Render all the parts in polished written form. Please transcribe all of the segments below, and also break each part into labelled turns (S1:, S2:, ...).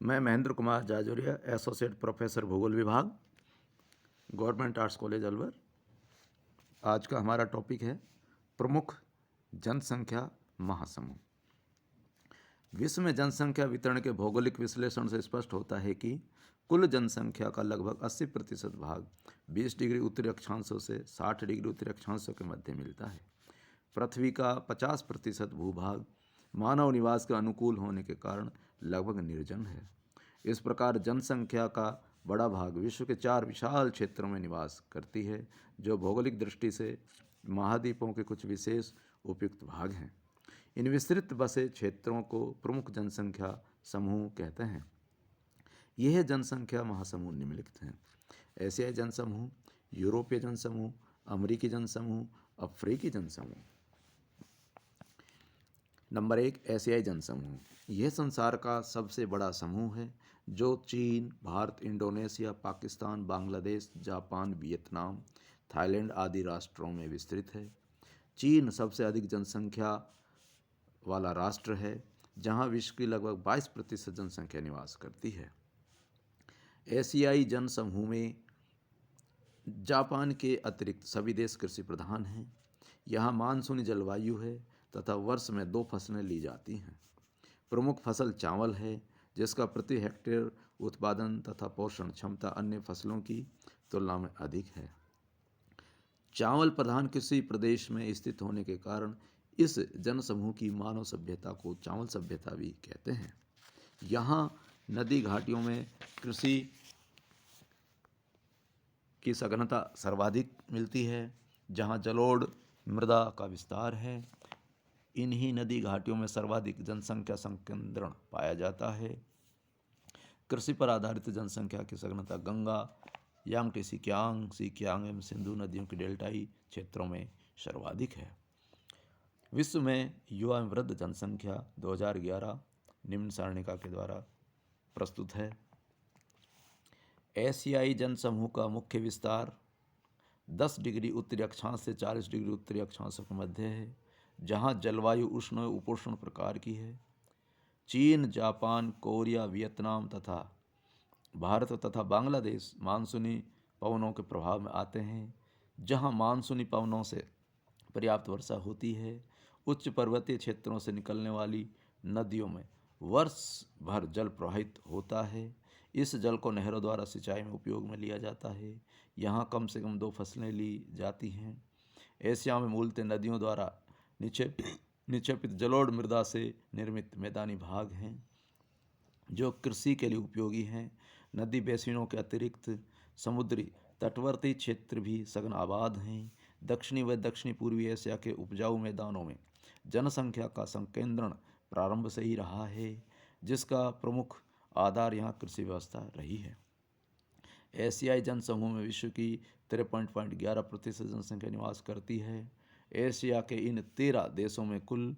S1: मैं Mahendra Kumar Jajoria, associate professor भूगोल विभाग, गवर्नमेंट आर्ट्स कॉलेज अलवर। आज का हमारा टॉपिक है प्रमुख जनसंख्या महासमूह। विश्व में जनसंख्या वितरण के भौगोलिक विश्लेषण से स्पष्ट होता है कि कुल जनसंख्या का लगभग 80% भाग 20 डिग्री उत्तरी अक्षांशों से 60 डिग्री उत्तरी अक्षांशों के मध्य मिलता है। पृथ्वी का 50% भूभाग मानव निवास के अनुकूल होने के कारण लगभग निर्जन है। इस प्रकार जनसंख्या का बड़ा भाग विश्व के 4 विशाल क्षेत्रों में निवास करती है, जो भौगोलिक दृष्टि से महाद्वीपों के कुछ विशेष उपयुक्त भाग हैं। इन विस्तृत बसे क्षेत्रों को प्रमुख जनसंख्या समूह कहते हैं। यह जनसंख्या महासमूह निम्नलिखित हैं: एशियाई जनसमूह, यूरोपीय जनसमूह, अमेरिकी जनसमूह, अफ्रीकी जनसमूह। नंबर 1, एशियाई जनसमूह। यह संसार का सबसे बड़ा समूह है, जो चीन, Bharat, Indonesia, Pakistan, Bangladesh, Japan, Vietnam, Thailand आदि राष्ट्रों में विस्तृत है। चीन सबसे अधिक जनसंख्या वाला राष्ट्र है, जहां विश्व की लगभग 22% जनसंख्या निवास करती है। एशियाई जनसमूह में जापान के अतिरिक्त सभी देश कृषि प्रधान हैं। यहाँ मानसूनी जलवायु है तथा वर्ष में 2 फसलें ली जाती हैं। प्रमुख फसल चावल है, जिसका प्रति हेक्टेयर उत्पादन तथा पोषण क्षमता अन्य फसलों की तुलना में अधिक है। चावल प्रधान कृषि प्रदेश में स्थित होने के कारण इस जनसमूह की मानव सभ्यता को चावल सभ्यता भी कहते हैं। यहाँ नदी घाटियों में कृषि की सघनता सर्वाधिक मिलती है, जहाँ जलोढ़ मृदा का विस्तार है। इन्हीं नदी घाटियों में सर्वाधिक जनसंख्या संकेंद्रण पाया जाता है। कृषि पर आधारित जनसंख्या की सघनता गंगा, यांगटी सिकियांग एवं सिंधु नदियों के डेल्टाई क्षेत्रों में सर्वाधिक है। विश्व में युवा एवं वृद्ध जनसंख्या 2011 निम्न सारणिका के द्वारा प्रस्तुत है। एशियाई जनसमूह का मुख्य विस्तार 10 डिग्री उत्तरी अक्षांश से 40 डिग्री उत्तरी अक्षांशों के मध्य है, जहाँ जलवायु उष्ण व उपोष्ण प्रकार की है। चीन, जापान, कोरिया, वियतनाम तथा भारत तथा बांग्लादेश मानसूनी पवनों के प्रभाव में आते हैं, जहाँ मानसूनी पवनों से पर्याप्त वर्षा होती है। उच्च पर्वतीय क्षेत्रों से निकलने वाली नदियों में वर्ष भर जल प्रवाहित होता है। इस जल को नहरों द्वारा सिंचाई में उपयोग में लिया जाता है। यहाँ कम से कम 2 फसलें ली जाती हैं। एशिया में मूलतः नदियों द्वारा निक्षेपित जलोढ़ मृदा से निर्मित मैदानी भाग हैं, जो कृषि के लिए उपयोगी हैं। नदी बेसिनों के अतिरिक्त समुद्री तटवर्ती क्षेत्र भी सघन आबाद हैं। दक्षिणी व दक्षिणी पूर्वी एशिया के उपजाऊ मैदानों में जनसंख्या का संकेंद्रण प्रारंभ से ही रहा है, जिसका प्रमुख आधार यहाँ कृषि व्यवस्था रही है। एशियाई जनसमूह में विश्व की 53.11% जनसंख्या निवास करती है। एशिया के इन 13 देशों में कुल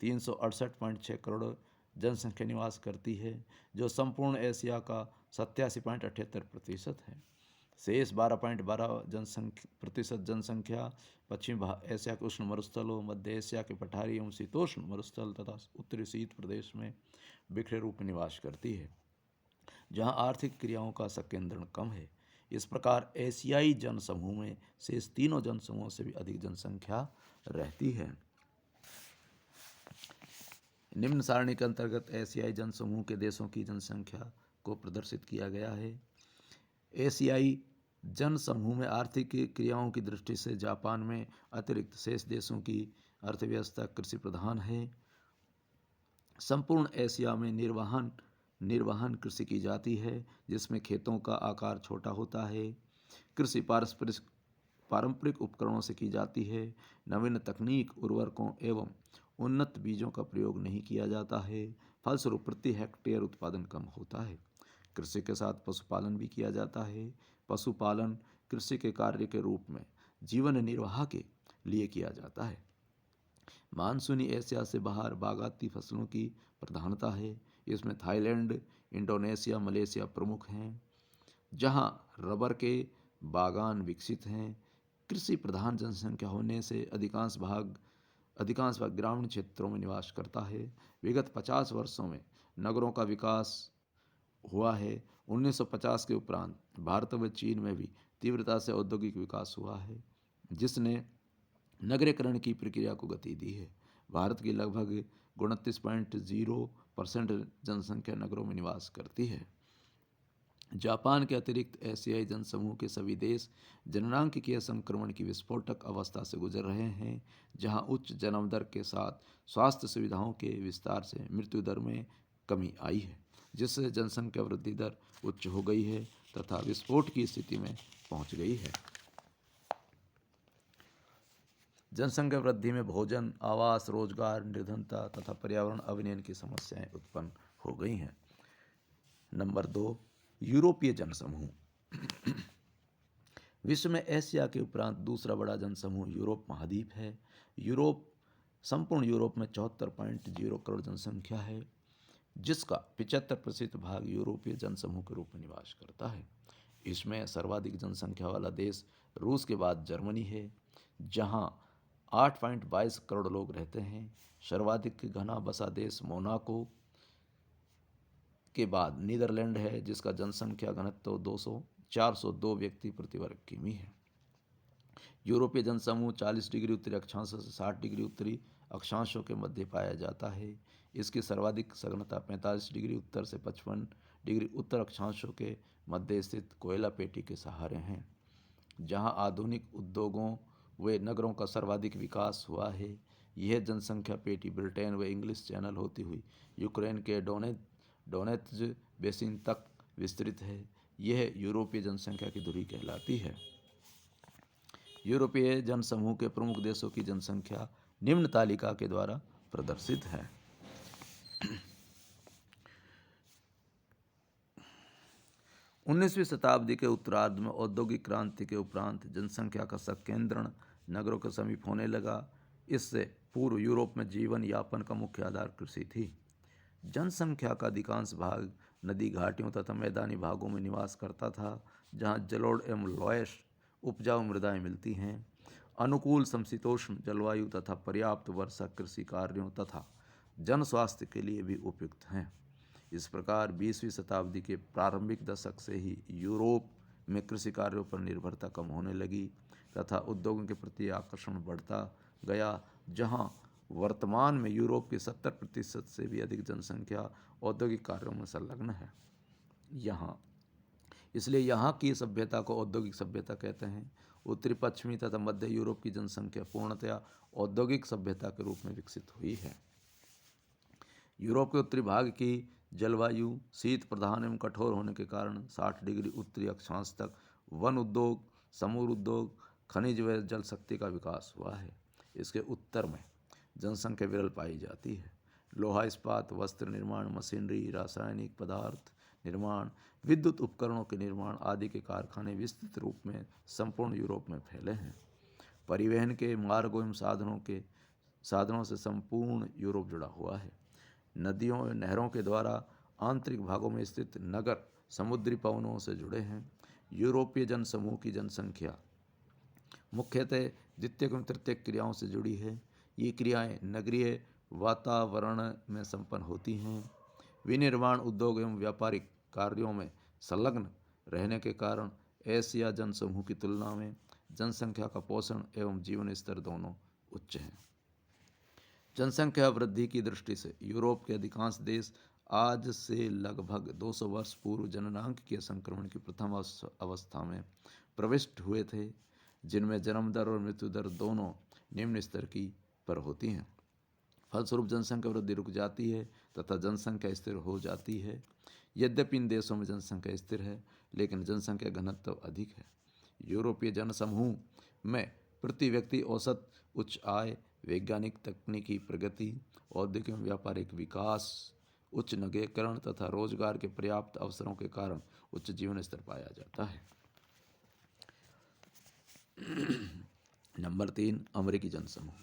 S1: 368.6 करोड़ जनसंख्या निवास करती है, जो संपूर्ण एशिया का 87.78% है। शेष 12.12% जनसंख्या पश्चिम एशिया के उष्ण मरुस्थलों, मध्य एशिया के पठारी एवं शीतोष्ण मरुस्थल तथा उत्तरी शीत प्रदेश में बिखरे रूप में निवास करती है, जहाँ आर्थिक क्रियाओं का संकेंद्रण कम है। इस प्रकार एशियाई जनसमूह में शेष तीनों जनसमूहों से भी अधिक जनसंख्या रहती है। निम्न सारणी के अंतर्गत एशियाई जनसमूह के देशों की जनसंख्या को प्रदर्शित किया गया है। एशियाई जनसमूह में आर्थिक क्रियाओं की दृष्टि से जापान में अतिरिक्त शेष देशों की अर्थव्यवस्था कृषि प्रधान है। संपूर्ण एशिया में निर्वहन कृषि की जाती है, जिसमें खेतों का आकार छोटा होता है। कृषि पारंपरिक उपकरणों से की जाती है। नवीन तकनीक, उर्वरकों एवं उन्नत बीजों का प्रयोग नहीं किया जाता है। फलस्वरूप प्रति हेक्टेयर उत्पादन कम होता है। कृषि के साथ पशुपालन भी किया जाता है। पशुपालन कृषि के कार्य के रूप में जीवन निर्वाह के लिए किया जाता है। मानसूनी एशिया से बाहर बागायती फसलों की प्रधानता है। इसमें थाईलैंड, इंडोनेशिया, मलेशिया प्रमुख हैं, जहां रबर के बागान विकसित हैं। कृषि प्रधान जनसंख्या होने से अधिकांश भाग ग्रामीण क्षेत्रों में निवास करता है। विगत 50 वर्षों में नगरों का विकास हुआ है। 1950 के उपरांत भारत व चीन में भी तीव्रता से औद्योगिक विकास हुआ है, जिसने नगरीकरण की प्रक्रिया को गति दी है। भारत की लगभग 29.0% जनसंख्या नगरों में निवास करती है। जापान के अतिरिक्त एशियाई जनसमूह के सभी देश जननांगीय संक्रमण की विस्फोटक अवस्था से गुजर रहे हैं, जहां उच्च जन्म दर के साथ स्वास्थ्य सुविधाओं के विस्तार से मृत्यु दर में कमी आई है, जिससे जनसंख्या वृद्धि दर उच्च हो गई है तथा विस्फोट की स्थिति में पहुंच गई है। जनसंख्या वृद्धि में भोजन, आवास, रोजगार, निर्धनता तथा पर्यावरण अवनयन की समस्याएं उत्पन्न हो गई हैं। नंबर 2, यूरोपीय जनसमूह। विश्व में एशिया के उपरांत दूसरा बड़ा जनसमूह यूरोप महाद्वीप है। संपूर्ण यूरोप में 74.0 करोड़ जनसंख्या है, जिसका 75% भाग यूरोपीय जनसमूह के रूप में निवास करता है। इसमें सर्वाधिक जनसंख्या वाला देश रूस के बाद जर्मनी है, जहां 8.22 करोड़ लोग रहते हैं। सर्वाधिक घना बसा देश मोनाको के बाद नीदरलैंड है, जिसका जनसंख्या घनत्व 402 व्यक्ति प्रति वर्ग किमी है। यूरोपीय जनसमूह 40 डिग्री उत्तरी अक्षांश से 60 डिग्री उत्तरी अक्षांशों के मध्य पाया जाता है। इसकी सर्वाधिक सघनता 45 डिग्री उत्तर से 55 डिग्री उत्तर अक्षांशों के मध्य स्थित कोयला पेटी के सहारे हैं, जहां आधुनिक उद्योगों व नगरों का सर्वाधिक विकास हुआ है। यह जनसंख्या पेटी ब्रिटेन व इंग्लिश चैनल होती हुई यूक्रेन के डोनेत्ज बेसिन तक विस्तृत है। यह यूरोपीय जनसंख्या की धुरी कहलाती है। यूरोपीय जनसमूह के प्रमुख देशों की जनसंख्या निम्न तालिका के द्वारा प्रदर्शित है। उन्नीसवीं शताब्दी के उत्तरार्ध में औद्योगिक क्रांति के उपरांत जनसंख्या का संकेंद्रण नगरों के समीप होने लगा। इससे पूर्व यूरोप में जीवन यापन का मुख्य आधार कृषि थी। जनसंख्या का अधिकांश भाग नदी घाटियों तथा मैदानी भागों में निवास करता था, जहां जलोढ़ एवं लोएश उपजाऊ मृदाएं मिलती हैं। अनुकूल समशीतोष्ण जलवायु तथा पर्याप्त वर्षा कृषि कार्यों तथा जन स्वास्थ्य के लिए भी उपयुक्त हैं। इस प्रकार 20वीं शताब्दी के प्रारंभिक दशक से ही यूरोप में कृषि कार्यों पर निर्भरता कम होने लगी तथा उद्योगों के प्रति आकर्षण बढ़ता गया, जहां वर्तमान में यूरोप की 70% से भी अधिक जनसंख्या औद्योगिक कार्यों में संलग्न है। इसलिए यहाँ की सभ्यता को औद्योगिक सभ्यता कहते हैं। उत्तरी पश्चिमी तथा मध्य यूरोप की जनसंख्या पूर्णतया औद्योगिक सभ्यता के रूप में विकसित हुई है। यूरोप के उत्तरी भाग की जलवायु शीत प्रधान एवं कठोर होने के कारण 60 डिग्री उत्तरी अक्षांश तक वन उद्योग, समूह उद्योग, खनिज व जल शक्ति का विकास हुआ है। इसके उत्तर में जनसंख्या विरल पाई जाती है। लोहा इस्पात, वस्त्र निर्माण, मशीनरी, रासायनिक पदार्थ निर्माण, विद्युत उपकरणों के निर्माण आदि के कारखाने विस्तृत रूप में संपूर्ण यूरोप में फैले हैं। परिवहन के मार्गों एवं साधनों से संपूर्ण यूरोप जुड़ा हुआ है। नदियों और नहरों के द्वारा आंतरिक भागों में स्थित नगर समुद्री पवनों से जुड़े हैं। यूरोपीय जनसमूह की जनसंख्या मुख्यतः द्वितीयक एवं तृतीयक क्रियाओं से जुड़ी है। ये क्रियाएं नगरीय वातावरण में संपन्न होती हैं। विनिर्माण उद्योग एवं व्यापारिक कार्यों में संलग्न रहने के कारण एशिया जनसमूह की तुलना में जनसंख्या का पोषण एवं जीवन स्तर दोनों उच्च हैं। जनसंख्या वृद्धि की दृष्टि से यूरोप के अधिकांश देश आज से लगभग 200 वर्ष पूर्व जननांगीय संक्रमण की प्रथम अवस्था में प्रविष्ट हुए थे, जिनमें जन्म दर और मृत्यु दर दोनों निम्न स्तर की पर होती हैं। फलस्वरूप जनसंख्या वृद्धि रुक जाती है तथा जनसंख्या स्थिर हो जाती है। यद्यपि इन देशों में जनसंख्या स्थिर है, लेकिन जनसंख्या घनत्व अधिक है। यूरोपीय जनसमूह में प्रति व्यक्ति औसत उच्च आय, वैज्ञानिक तकनीकी प्रगति, औद्योगिक एवं व्यापारिक विकास, उच्च नगरीकरण तथा रोजगार के पर्याप्त अवसरों के कारण उच्च जीवन स्तर पाया जाता है। नंबर 3, अमेरिकी जनसमूह।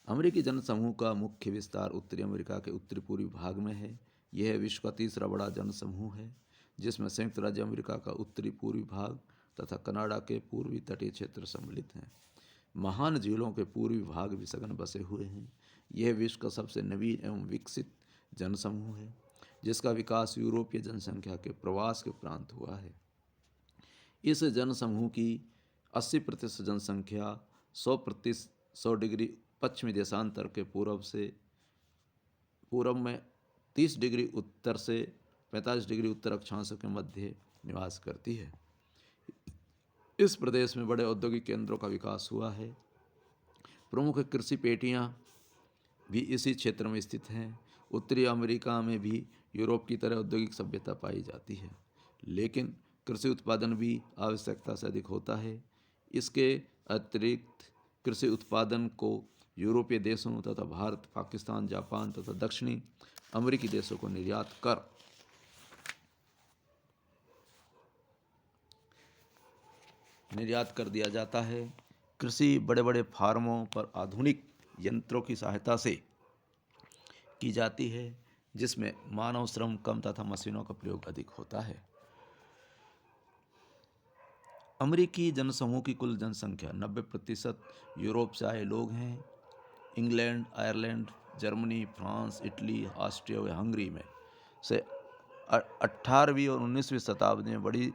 S1: अमेरिकी जनसमूह का मुख्य विस्तार उत्तरी अमेरिका के उत्तरी पूर्वी भाग में है। यह विश्व का तीसरा बड़ा जनसमूह है, जिसमें संयुक्त राज्य अमेरिका का उत्तरी पूर्वी भाग तथा कनाडा के पूर्वी तटीय क्षेत्र सम्मिलित हैं। महान झीलों के पूर्वी भाग भी सघन बसे हुए हैं। यह विश्व का सबसे नवीन एवं विकसित जनसमूह है। जिसका विकास यूरोपीय जनसंख्या के प्रवास के उपरांत हुआ है। इस जनसमूह की 80% जनसंख्या 100 डिग्री पश्चिमी देशांतर के पूर्व में 30 डिग्री उत्तर से 45 डिग्री उत्तर अक्षांश के मध्य निवास करती है। इस प्रदेश में बड़े औद्योगिक केंद्रों का विकास हुआ है। प्रमुख कृषि पेटियां भी इसी क्षेत्र में स्थित हैं। उत्तरी अमेरिका में भी यूरोप की तरह औद्योगिक सभ्यता पाई जाती है, लेकिन कृषि उत्पादन भी आवश्यकता से अधिक होता है। इसके अतिरिक्त कृषि उत्पादन को यूरोपीय देशों तथा भारत, पाकिस्तान, जापान तथा दक्षिणी अमेरिकी देशों को निर्यात कर दिया जाता है। कृषि बड़े बड़े फार्मों पर आधुनिक यंत्रों की सहायता से की जाती है, जिसमें मानव श्रम कम तथा मशीनों का प्रयोग अधिक होता है। अमेरिकी जनसमूह की कुल जनसंख्या 90% यूरोप से आए लोग हैं। England, Ireland, Germany, France, Italy, Austria व हंगरी में से 18वीं और 19वीं शताब्दी में बड़ी